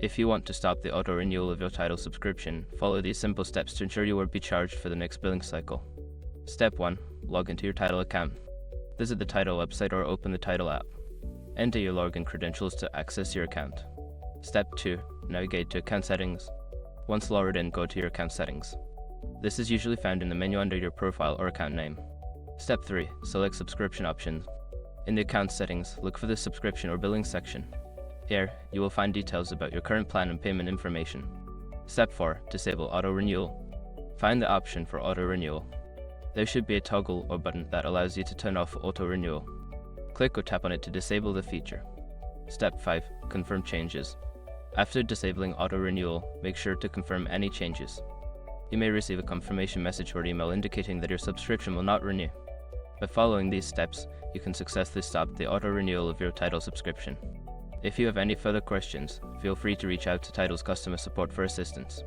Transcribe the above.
If you want to stop the auto-renewal of your Tidal subscription, follow these simple steps to ensure you won't be charged for the next billing cycle. Step 1. Log into your Tidal account. Visit the Tidal website or open the Tidal app. Enter your login credentials to access your account. Step 2. Navigate to Account Settings. Once logged in, go to your account settings. This is usually found in the menu under your profile or account name. Step 3. Select Subscription options. In the account settings, look for the subscription or billing section. Here, you will find details about your current plan and payment information. Step 4. Disable auto-renewal. Find the option for auto-renewal. There should be a toggle or button that allows you to turn off auto-renewal. Click or tap on it to disable the feature. Step 5. Confirm changes. After disabling auto-renewal, make sure to confirm any changes. You may receive a confirmation message or email indicating that your subscription will not renew. By following these steps, you can successfully stop the auto-renewal of your Tidal subscription. If you have any further questions, feel free to reach out to Tidal's customer support for assistance.